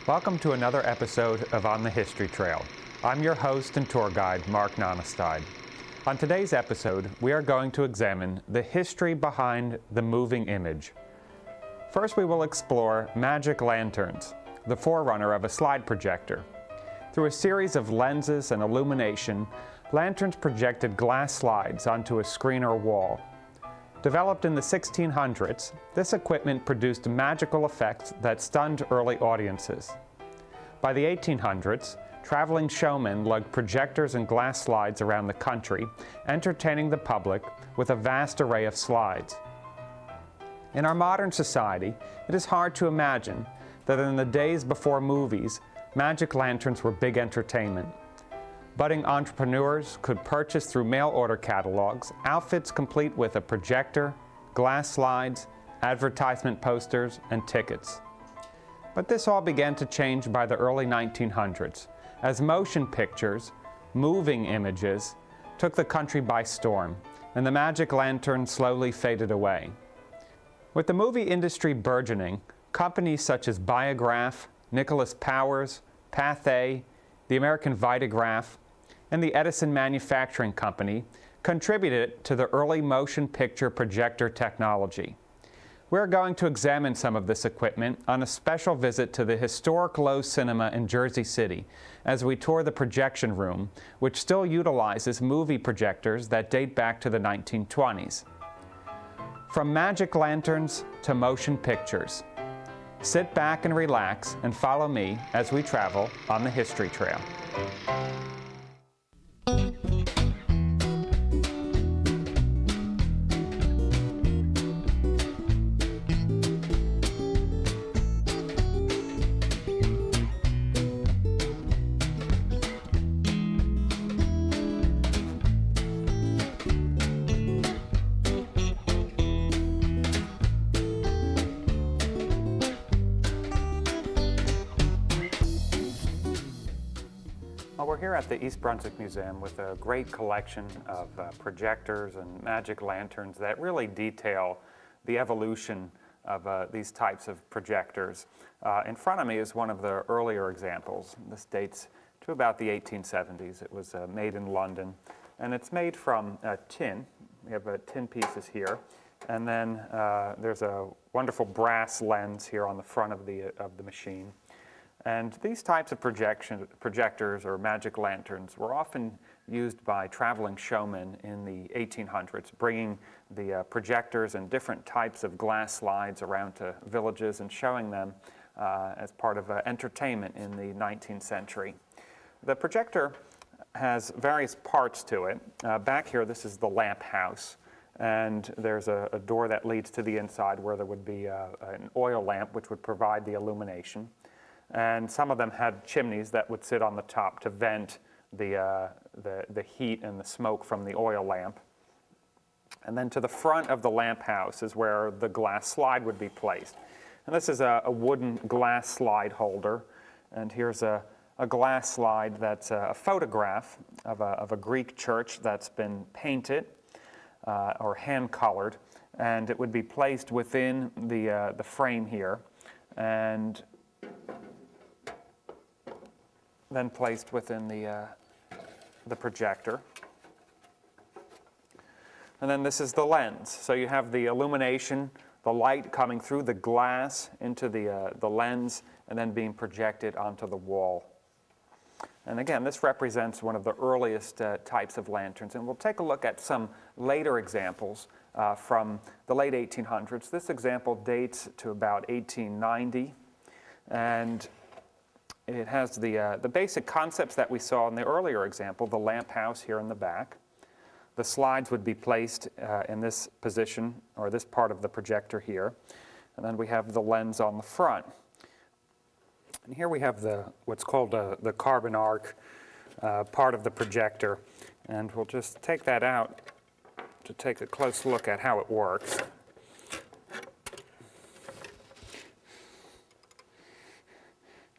Welcome to another episode of On the History Trail. I'm your host and tour guide, Mark Nonestied. On today's episode, we are going to examine the history behind the moving image. First, we will explore magic lanterns, the forerunner of a slide projector. Through a series of lenses and illumination, lanterns projected glass slides onto a screen or wall. Developed in the 1600s, this equipment produced magical effects that stunned early audiences. By the 1800s, traveling showmen lugged projectors and glass slides around the country, entertaining the public with a vast array of slides. In our modern society, it is hard to imagine that in the days before movies, magic lanterns were big entertainment. Budding entrepreneurs could purchase through mail order catalogs outfits complete with a projector, glass slides, advertisement posters, and tickets. But this all began to change by the early 1900s, as motion pictures, moving images, took the country by storm, and the magic lantern slowly faded away. With the movie industry burgeoning, companies such as Biograph, Nicholas Powers, Pathé, the American Vitagraph, and the Edison Manufacturing Company contributed to the early motion picture projector technology. We're going to examine some of this equipment on a special visit to the historic Loews Cinema in Jersey City as we tour the projection room, which still utilizes movie projectors that date back to the 1920s. From magic lanterns to motion pictures. Sit back and relax and follow me as we travel on the History Trail. Well, we're here at the East Brunswick Museum with a great collection of projectors and magic lanterns that really detail the evolution of these types of projectors. In front of me is one of the earlier examples. This dates to about the 1870s. It was made in London, and it's made from tin. We have tin pieces here, and then there's a wonderful brass lens here on the front of the machine. And these types of projectors or magic lanterns were often used by traveling showmen in the 1800s, bringing the projectors and different types of glass slides around to villages and showing them as part of entertainment in the 19th century. The projector has various parts to it. Back here, this is the lamp house. And there's a door that leads to the inside where there would be an oil lamp which would provide the illumination. And some of them had chimneys that would sit on the top to vent the heat and the smoke from the oil lamp. And then to the front of the lamp house is where the glass slide would be placed. And this is a wooden glass slide holder. And here's a glass slide that's a photograph of a Greek church that's been painted or hand-colored. And it would be placed within the frame here. And then placed within the projector. And then this is the lens. So you have the illumination, the light coming through the glass into the lens and then being projected onto the wall. And again, this represents one of the earliest types of lanterns. And we'll take a look at some later examples from the late 1800s. This example dates to about 1890. And it has the basic concepts that we saw in the earlier example, the lamp house here in the back. The slides would be placed in this position, or this part of the projector here. And then we have the lens on the front. And here we have what's called the carbon arc part of the projector. And we'll just take that out to take a close look at how it works.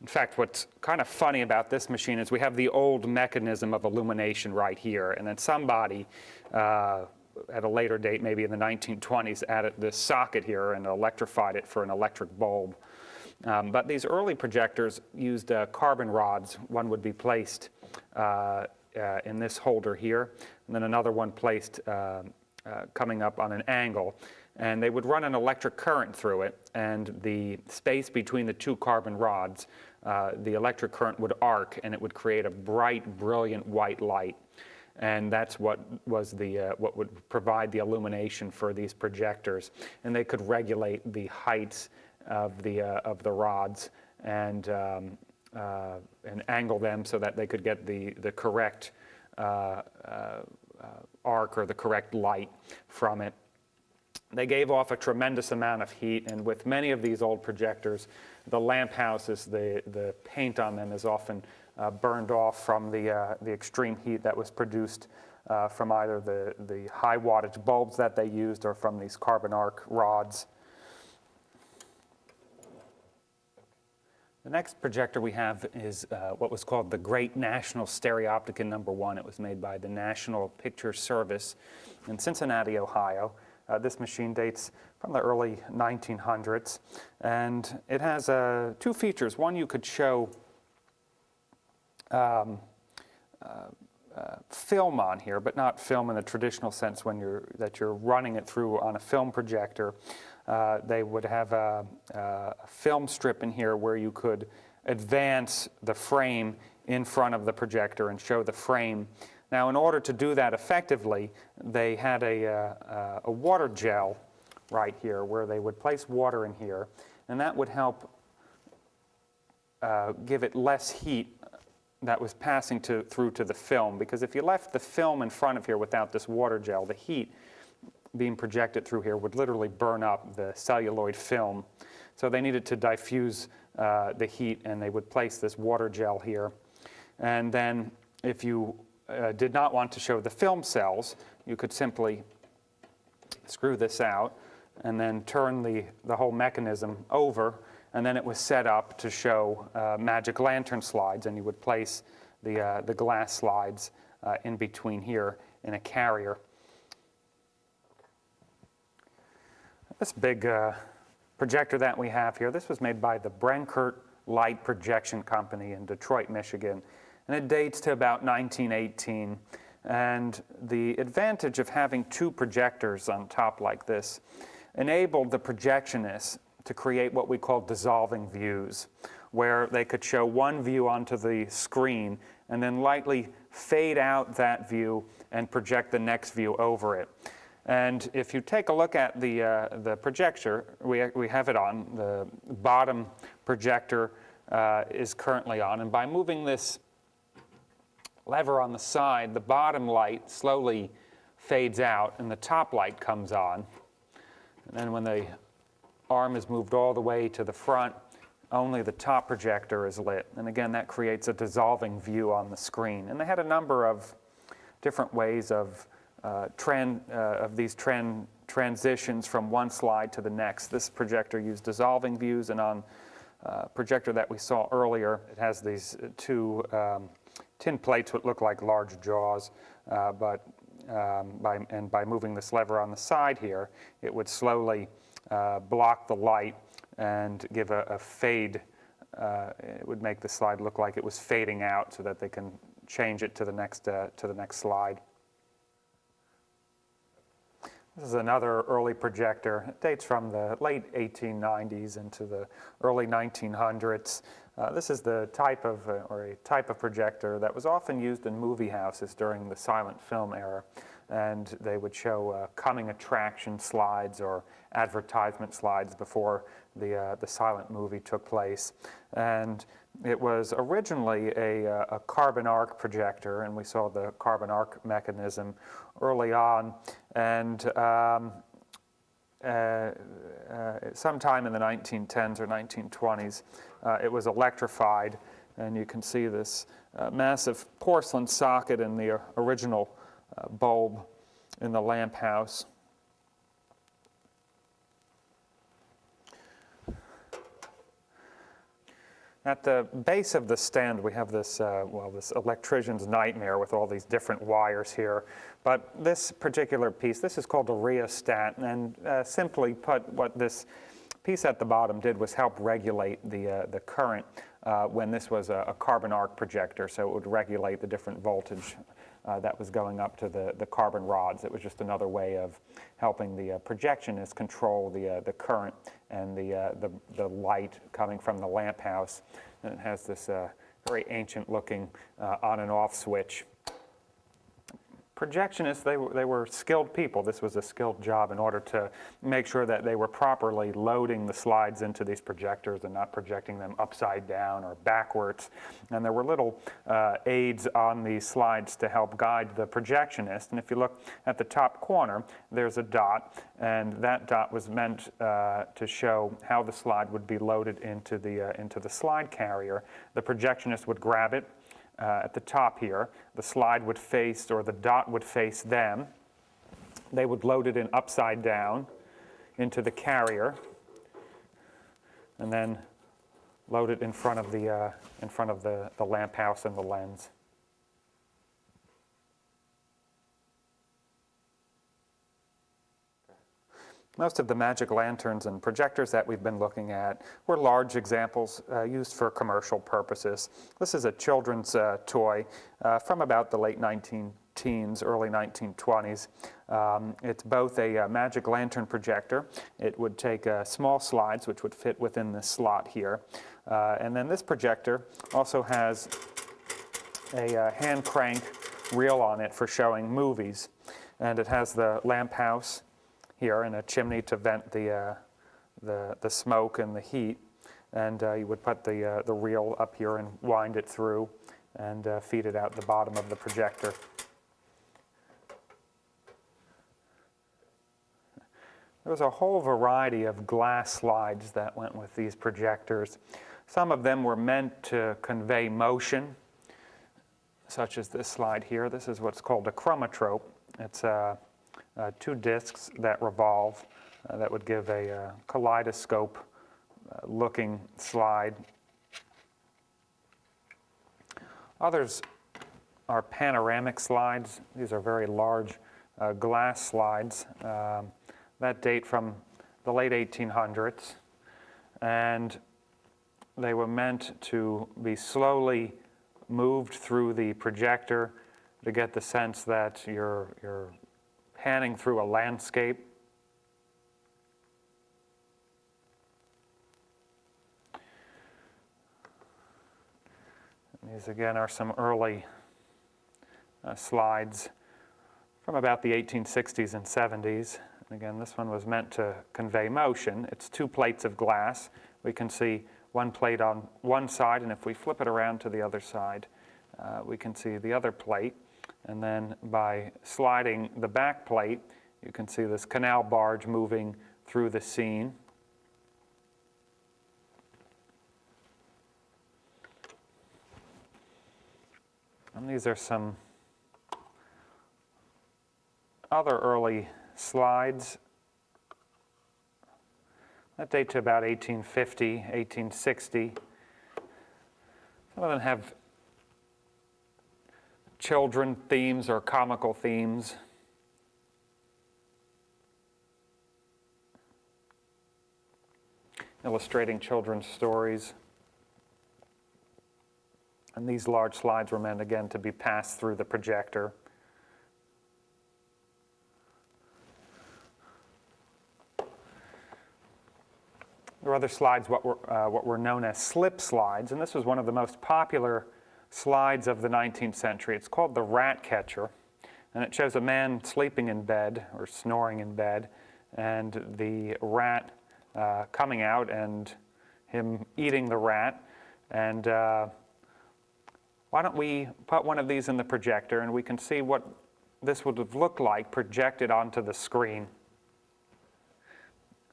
In fact, what's kind of funny about this machine is we have the old mechanism of illumination right here, and then somebody at a later date, maybe in the 1920s, added this socket here and electrified it for an electric bulb. But these early projectors used carbon rods. One would be placed in this holder here, and then another one placed coming up on an angle. And they would run an electric current through it, and the space between the two carbon rods, the electric current would arc, and it would create a bright, brilliant white light. And that's what was what would provide the illumination for these projectors. And they could regulate the heights of the rods and angle them so that they could get the correct arc or the correct light from it. They gave off a tremendous amount of heat, and with many of these old projectors, the lamp houses, the paint on them is often burned off from the extreme heat that was produced from either the high wattage bulbs that they used or from these carbon arc rods. The next projector we have is what was called the Great National Stereopticon #1. It was made by the National Picture Service in Cincinnati, Ohio. This machine dates from the early 1900s, and it has two features. One, you could show film on here, but not film in the traditional sense when you're running it through on a film projector. They would have a film strip in here where you could advance the frame in front of the projector and show the frame. Now, in order to do that effectively, they had a water gel right here where they would place water in here, and that would help give it less heat that was passing through to the film. Because if you left the film in front of here without this water gel, the heat being projected through here would literally burn up the celluloid film. So they needed to diffuse the heat, and they would place this water gel here. And then if you did not want to show the film cells, you could simply screw this out and then turn the whole mechanism over, and then it was set up to show magic lantern slides, and you would place the glass slides in between here in a carrier. This big projector that we have here, this was made by the Brenkert Light Projection Company in Detroit, Michigan, and it dates to about 1918. And the advantage of having two projectors on top like this enabled the projectionists to create what we call dissolving views, where they could show one view onto the screen and then lightly fade out that view and project the next view over it. And if you take a look at the projector, we have it on. The bottom projector is currently on, and by moving this lever on the side, the bottom light slowly fades out and the top light comes on. And then when the arm is moved all the way to the front, only the top projector is lit. And again, that creates a dissolving view on the screen. And they had a number of different ways of these transitions from one slide to the next. This projector used dissolving views, and on projector that we saw earlier, it has these two tin plates would look like large jaws, by moving this lever on the side here, it would slowly block the light and give a fade. It would make the slide look like it was fading out so that they can change it to the next slide. This is another early projector. It dates from the late 1890s into the early 1900s. This is the type of projector that was often used in movie houses during the silent film era, and they would show coming attraction slides or advertisement slides before the silent movie took place. And it was originally a carbon arc projector, and we saw the carbon arc mechanism early on. And sometime in the 1910s or 1920s, it was electrified, and you can see this massive porcelain socket in the original bulb in the lamp house. At the base of the stand, we have this, this electrician's nightmare with all these different wires here. But this particular piece, this is called a rheostat, and simply put, what this piece at the bottom did was help regulate the current when this was a carbon arc projector, so it would regulate the different voltage that was going up to the carbon rods. It was just another way of helping the projectionist control the current and the light coming from the lamp house. And it has this very ancient looking on and off switch. Projectionists, they were skilled people. This was a skilled job in order to make sure that they were properly loading the slides into these projectors and not projecting them upside down or backwards. And there were little aids on these slides to help guide the projectionist. And if you look at the top corner, there's a dot, and that dot was meant to show how the slide would be loaded into the slide carrier. The projectionist would grab it at the top here. The slide would face, or the dot would face them. They would load it in upside down into the carrier, and then load it in front of the lamp house and the lens. Most of the magic lanterns and projectors that we've been looking at were large examples used for commercial purposes. This is a children's toy from about the late 19-teens, early 1920s. It's both a magic lantern projector. It would take small slides, which would fit within this slot here. And then this projector also has a hand crank reel on it for showing movies. And it has the lamp house here and a chimney to vent the smoke and the heat. And you would put the reel up here and wind it through and feed it out the bottom of the projector. There was a whole variety of glass slides that went with these projectors. Some of them were meant to convey motion, such as this slide here. This is what's called a chromatrope. It's two discs that revolve that would give a kaleidoscope looking slide. Others are panoramic slides. These are very large glass slides that date from the late 1800s, and they were meant to be slowly moved through the projector to get the sense that you're panning through a landscape. And these again are some early slides from about the 1860s and 70s. And again, this one was meant to convey motion. It's two plates of glass. We can see one plate on one side, and if we flip it around to the other side, we can see the other plate. And then by sliding the back plate, you can see this canal barge moving through the scene. And these are some other early slides that date to about 1850, 1860. Some of them have children themes or comical themes. Illustrating children's stories. And these large slides were meant again to be passed through the projector. There were other slides, what were known as slip slides, and this was one of the most popular slides of the 19th century. It's called the rat catcher, and it shows a man sleeping in bed or snoring in bed, and the rat coming out and him eating the rat. And why don't we put one of these in the projector and we can see what this would have looked like projected onto the screen.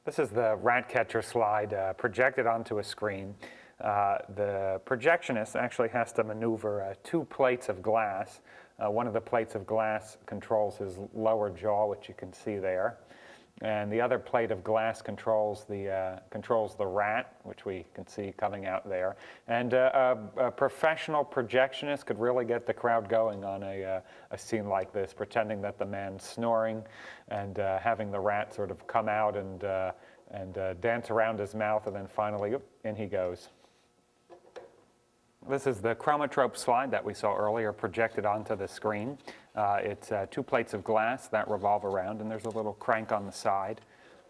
This is the rat catcher slide projected onto a screen. The projectionist actually has to maneuver two plates of glass. One of the plates of glass controls his lower jaw, which you can see there. And the other plate of glass controls the rat, which we can see coming out there. And a professional projectionist could really get the crowd going on a scene like this, pretending that the man's snoring and having the rat sort of come out and and dance around his mouth, and then finally, in he goes. This is the chromatrope slide that we saw earlier projected onto the screen. It's 2 plates of glass that revolve around, and there's a little crank on the side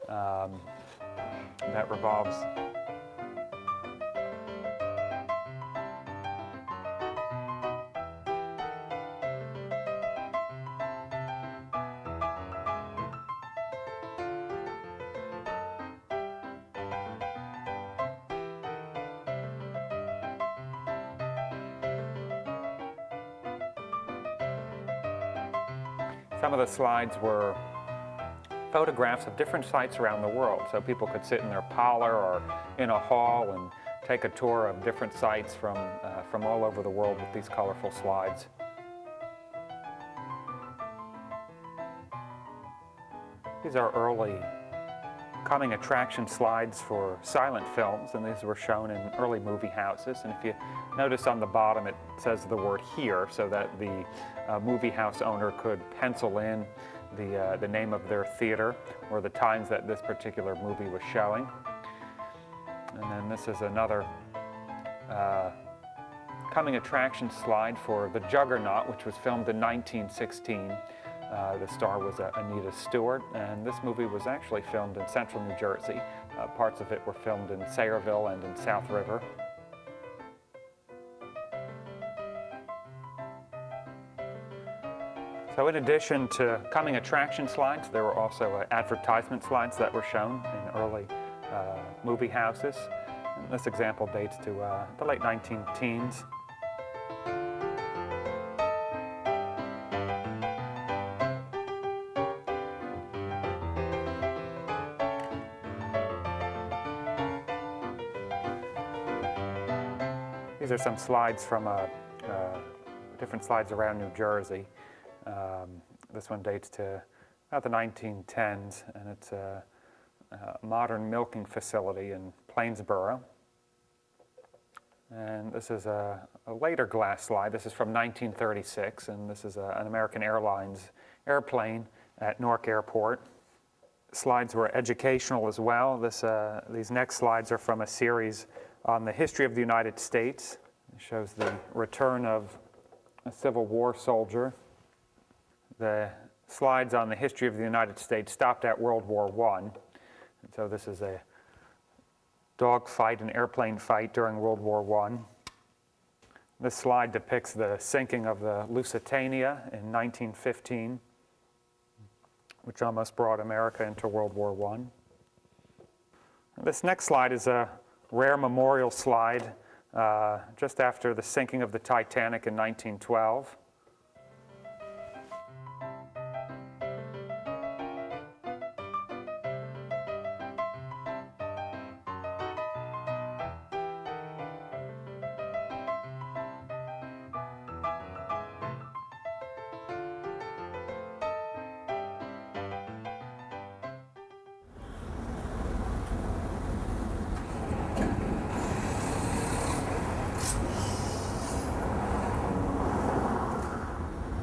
that revolves. Some of the slides were photographs of different sites around the world, so people could sit in their parlor or in a hall and take a tour of different sites from all over the world with these colorful slides. These are early coming attraction slides for silent films, and these were shown in early movie houses. And if you notice on the bottom, it says the word "here," so that the movie house owner could pencil in the name of their theater or the times that this particular movie was showing. And then this is another coming attraction slide for The Juggernaut, which was filmed in 1916. The star was Anita Stewart, and this movie was actually filmed in central New Jersey. Parts of it were filmed in Sayreville and in South River. So in addition to coming attraction slides, there were also advertisement slides that were shown in early movie houses. And this example dates to the late 19-teens. These are some slides from different slides around New Jersey. This one dates to about the 1910s, and it's a modern milking facility in Plainsboro. And this is a later glass slide. This is from 1936, and this is an American Airlines airplane at Newark Airport. Slides were educational as well. These next slides are from a series on the history of the United States. It shows the return of a Civil War soldier. The slides on the history of the United States stopped at World War I. And so this is a dog fight, an airplane fight during World War I. This slide depicts the sinking of the Lusitania in 1915, which almost brought America into World War I. This next slide is a rare memorial slide just after the sinking of the Titanic in 1912.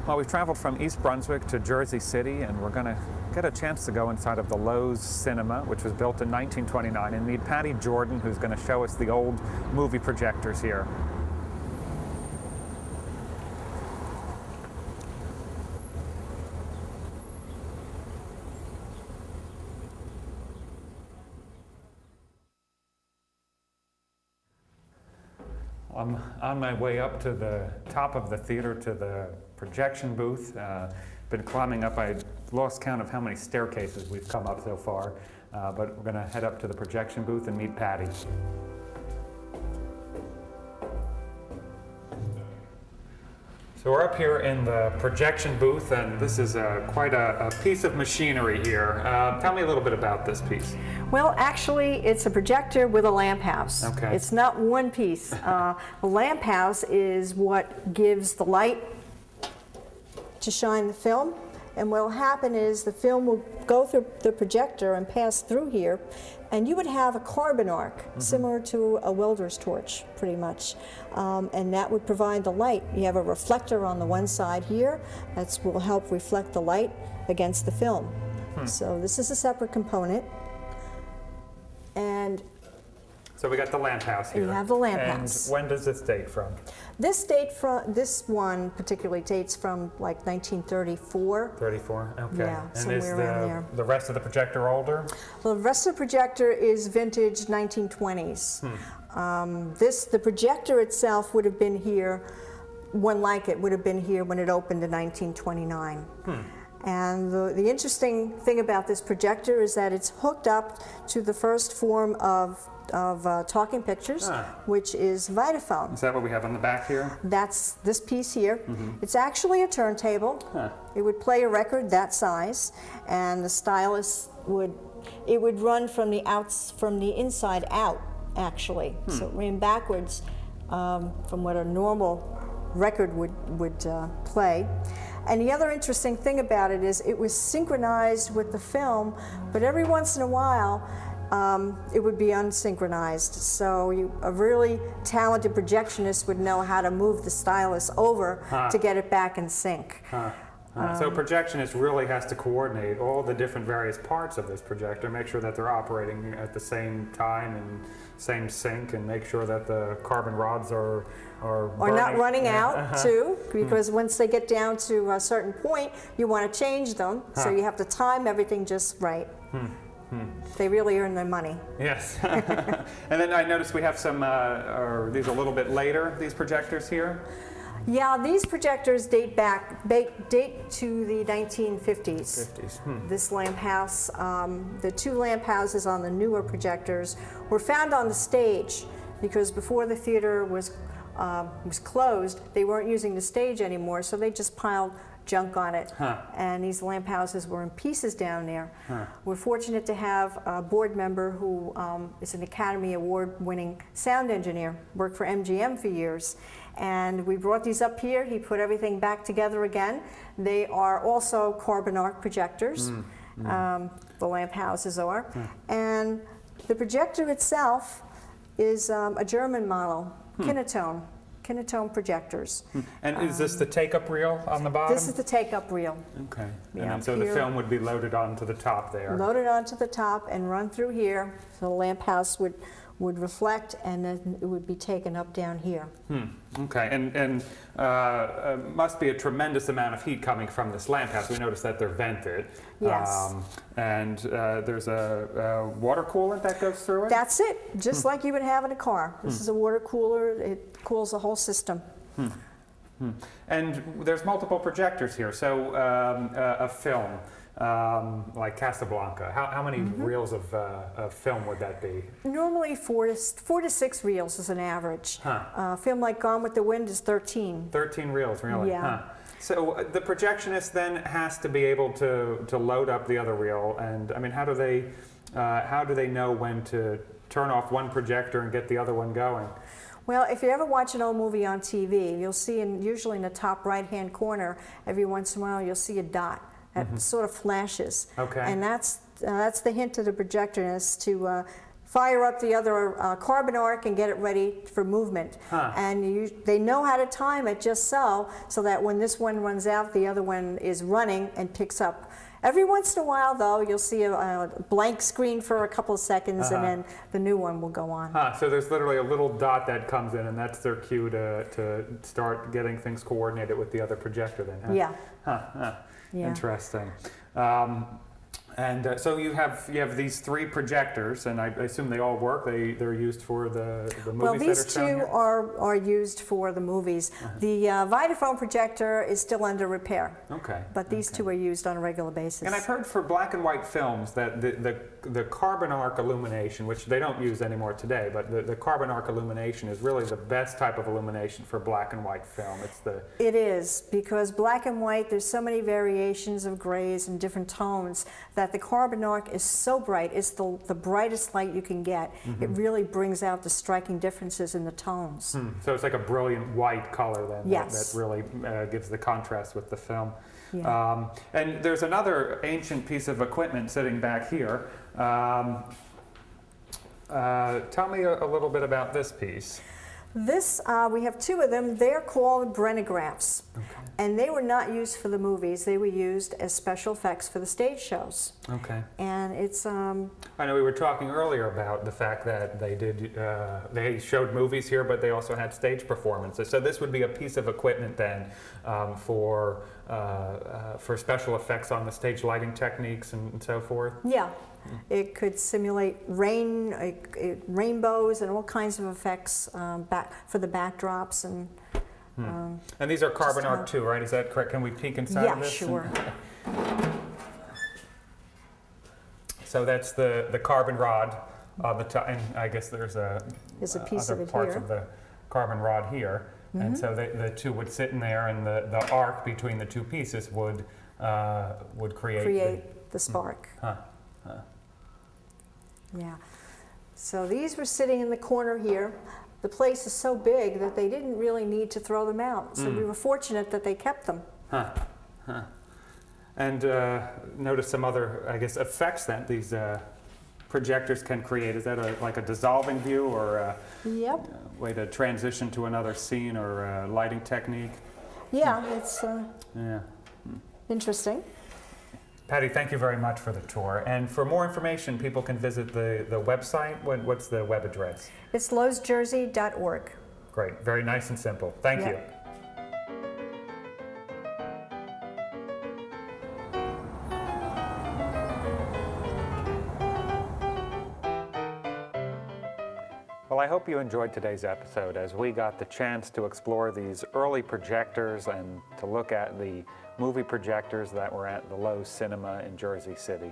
Well, we've traveled from East Brunswick to Jersey City, and we're going to get a chance to go inside of the Lowe's Cinema, which was built in 1929, and meet Patty Jordan, who's going to show us the old movie projectors here. I'm on my way up to the top of the theater to the projection booth. Been climbing up. I lost count of how many staircases we've come up so far, but we're going to head up to the projection booth and meet Patty. So we're up here in the projection booth, and this is quite a piece of machinery here. Tell me a little bit about this piece. Well, actually, it's a projector with a lamp house. Okay. It's not one piece. The lamp house is what gives the light to shine the film. And what will happen is the film will go through the projector and pass through here, and you would have a carbon arc, similar to a welder's torch, pretty much. And that would provide the light. You have a reflector on the one side here that will help reflect the light against the film. So this is a separate component. And So we got the lamp house here. you have the lamp house. And when does this date from? This one particularly dates from like 1934. 34, okay. Yeah, and somewhere is around there. the rest of the projector older? Well, the rest of the projector is vintage 1920s. The projector itself would have been here, one like it would have been here when it opened in 1929. And the interesting thing about this projector is that it's hooked up to the first form of talking pictures, which is Vitaphone. Is that what we have on the back here? That's this piece here. It's actually a turntable. It would play a record that size, and the stylus would run from the inside out, actually. So it ran backwards from what a normal record would play. And the other interesting thing about it is it was synchronized with the film, but every once in a while it would be unsynchronized. So a really talented projectionist would know how to move the stylus over to get it back in sync. So a projectionist really has to coordinate all the different various parts of this projector, make sure that they're operating at the same time and same sync, and make sure that the carbon rods are not running out too, because once they get down to a certain point, you want to change them. So you have to time everything just right. They really earn their money. Yes. And then I noticed we have some, are these a little bit later, these projectors here? Yeah, these projectors date to the 1950s. This lamp house, the two lamp houses on the newer projectors were found on the stage, because before the theater was closed, they weren't using the stage anymore, so they just piled junk on it. And these lamp houses were in pieces down there. We're fortunate to have a board member who is an Academy Award-winning sound engineer, worked for MGM for years. And we brought these up here. He put everything back together again. They are also carbon arc projectors. The lamp houses are. And the projector itself is a German model, Kinetone projectors. And is this the take-up reel on the bottom? This is the take-up reel. Okay. Yeah, And then so the film would be loaded onto the top there. Loaded onto the top and run through here. So the lamp house would reflect, and then it would be taken up down here. Okay, and must be a tremendous amount of heat coming from this lamp house. We noticed that they're vented. Yes. And there's a water coolant that goes through it? That's it, just like you would have in a car. This is a water cooler. It cools the whole system. And there's multiple projectors here. So a film, like Casablanca, how many reels of film would that be? Normally 4 to 6 reels is an average. Film like Gone with the Wind is 13. 13 reels, really? Yeah. So the projectionist then has to be able to load up the other reel, and I mean, how do they know when to turn off one projector and get the other one going? Well, if you ever watch an old movie on TV, you'll see usually in the top right-hand corner, every once in a while, you'll see a dot that sort of flashes. Okay. And that's the hint to the projectionist to fire up the other carbon arc and get it ready for movement. And they know how to time it just so that when this one runs out, the other one is running and picks up. Every once in a while, though, you'll see a blank screen for a couple of seconds, and then the new one will go on. So there's literally a little dot that comes in, and that's their cue to start getting things coordinated with the other projector then, huh? Yeah. Yeah. Interesting. And so you have these 3 projectors, and I assume they all work. They're used for the movies. Well, these two are used for the movies. The Vitaphone projector is still under repair. Okay. But these two are used on a regular basis. And I've heard for black and white films that the carbon arc illumination, which they don't use anymore today, but the carbon arc illumination is really the best type of illumination for black and white film. It is, because black and white, there's so many variations of grays and different tones that the carbon arc is so bright. It's the brightest light you can get. It really brings out the striking differences in the tones. So it's like a brilliant white color then. Yes. That really gives the contrast with the film. Yeah. And there's another ancient piece of equipment sitting back here. Tell me a little bit about this piece. This, we have two of them. They're called Brennographs. Okay. And they were not used for the movies. They were used as special effects for the stage shows. Okay. And it's, I know we were talking earlier about the fact that they showed movies here, but they also had stage performances. So this would be a piece of equipment then for special effects on the stage, lighting techniques and so forth. yeah. It could simulate rain, rainbows and all kinds of effects for the backdrops. And and these are carbon arc too, right? Is that correct? Can we peek inside of this? Yeah, sure. So that's the carbon rod on the top, and I guess there's a piece other of it parts here. of the carbon rod here, and so the two would sit in there, and the arc between the two pieces would create the spark. Huh. Yeah. So these were sitting in the corner here. The place is so big that they didn't really need to throw them out. So we were fortunate that they kept them. Huh. Huh. And notice some other, I guess, effects that these projectors can create. Is that like a dissolving view or a Yep. way to transition to another scene or a lighting technique? Yeah, it's Yeah. interesting. Patty, thank you very much for the tour. And for more information, people can visit the website. What's the web address? It's lowsjersey.org. Great. Very nice and simple. Thank you. Well, I hope you enjoyed today's episode as we got the chance to explore these early projectors and to look at the movie projectors that were at the Lowe's Cinema in Jersey City.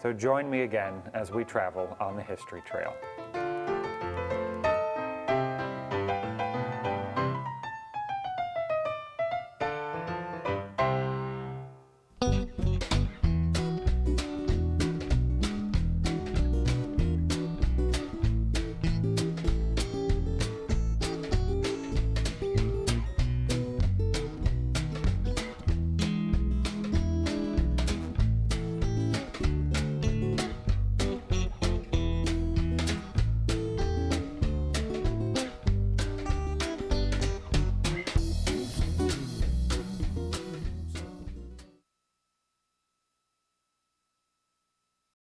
So join me again as we travel on the History Trail.